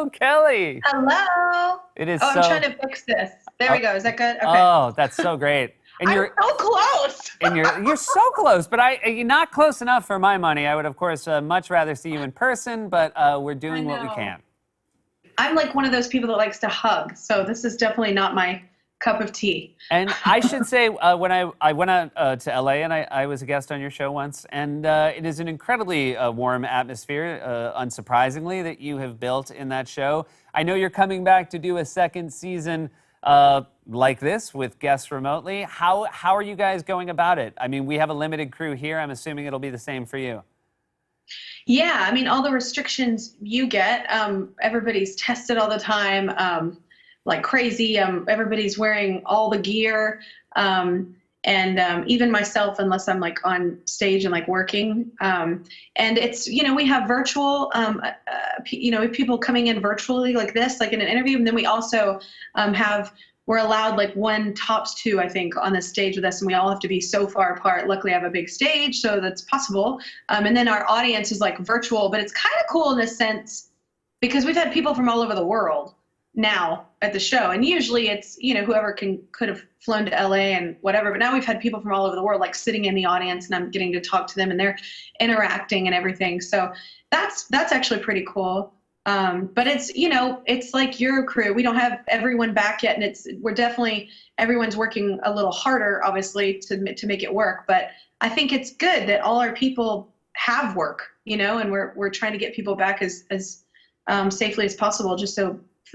Hello, Kelly. Hello. It is I'm trying to fix this. There we go. Is that good? Okay. Oh, that's so great. And I'm so close. and you're so close, but you're not close enough for my money. I would, of course, much rather see you in person, but we're doing what we can. I'm like one of those people that likes to hug, so this is definitely not my cup of tea. And I should say, when I went out to LA and I was a guest on your show once, and it is an incredibly warm atmosphere, unsurprisingly, that you have built in that show. I know you're coming back to do a second season like this with guests remotely. How are you guys going about it? I mean, we have a limited crew here. I'm assuming it'll be the same for you. Yeah, I mean, all the restrictions you get, everybody's tested all the time, like crazy. Everybody's wearing all the gear. And even myself, unless I'm like on stage and like working. And it's, we have virtual, people coming in virtually like this, like in an interview. And then we also we're allowed like one tops two, I think, on the stage with us, and we all have to be so far apart. Luckily, I have a big stage, so that's possible. And then our audience is like virtual, but it's kind of cool in a sense because we've had people from all over the world now at the show, and usually it's whoever could have flown to LA and whatever, but now we've had people from all over the world like sitting in the audience, and I'm getting to talk to them, and they're interacting and everything. So that's actually pretty cool. But it's, it's like your crew. We don't have everyone back yet, and everyone's working a little harder, obviously, to make it work. But I think it's good that all our people have work, and we're trying to get people back as safely as possible. This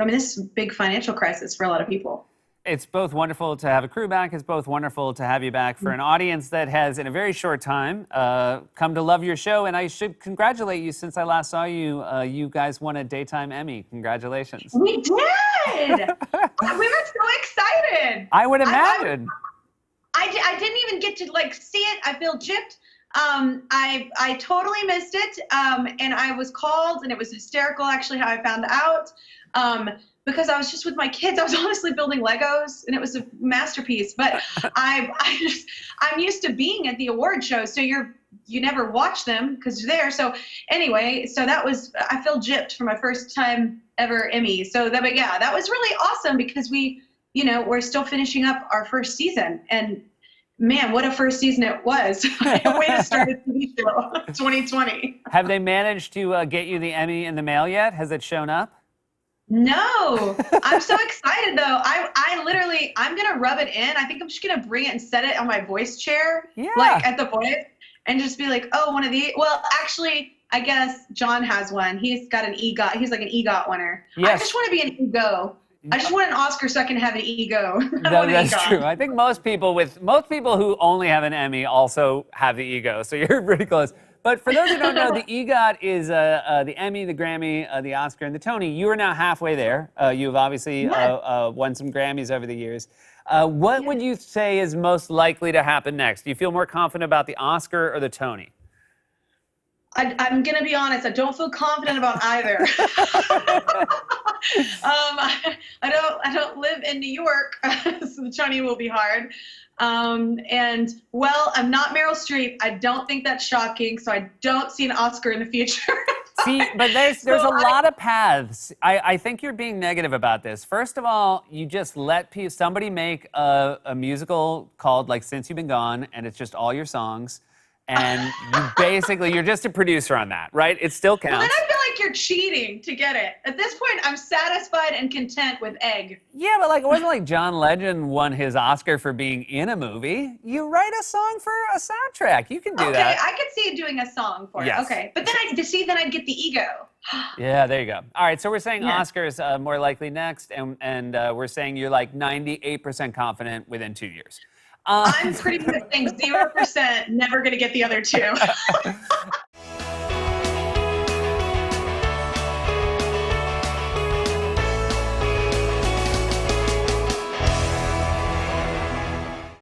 is a big financial crisis for a lot of people. It's both wonderful to have a crew back. It's both wonderful to have you back for an audience that has, in a very short time, come to love your show. And I should congratulate you. Since I last saw you, you guys won a Daytime Emmy. Congratulations. We did! We were so excited. I would imagine. I didn't even get to see it. I feel gypped. I totally missed it. And I was called, and it was hysterical, actually, how I found out. Because I was just with my kids. I was honestly building Legos, and it was a masterpiece. But I'm used to being at the award show, so you never watch them because you're there. So anyway, I feel gypped for my first time ever Emmy. So that was really awesome because we're still finishing up our first season, and man, what a first season it was. Way to start a TV show, 2020. Have they managed to get you the Emmy in the mail yet? Has it shown up? No, I'm so excited though. I'm gonna rub it in. I think I'm just gonna bring it and set it on my voice chair, like at the voice, and just be like, oh, one of these. Well, actually, I guess John has one. He's got an EGOT. He's like an EGOT winner. Yes. I just want to be an ego. I just want an Oscar so I can have an ego. No, that's true. I think most people who only have an Emmy also have the ego. So you're pretty close. But for those who don't know, the EGOT is the Emmy, the Grammy, the Oscar, and the Tony. You are now halfway there. You've obviously won some Grammys over the years. What would you say is most likely to happen next? Do you feel more confident about the Oscar or the Tony? I'm going to be honest. I don't feel confident about either. I don't live in New York, so the Tony will be hard. I'm not Meryl Streep. I don't think that's shocking, so I don't see an Oscar in the future. See, but there's a lot of paths. I think you're being negative about this. First of all, you just let somebody make a musical called like Since You've Been Gone, and it's just all your songs. And you're just a producer on that, right? It still counts. Well, then I feel like you're cheating to get it. At this point, I'm satisfied and content with Egg. Yeah, but it wasn't like John Legend won his Oscar for being in a movie. You write a song for a soundtrack. You can do that. Okay, I could see you doing a song for it. Okay, but then I'd get the ego. Yeah, there you go. All right, so we're saying Oscars more likely next, and we're saying you're like 98% confident within 2 years. I'm pretty much saying 0%, never going to get the other two.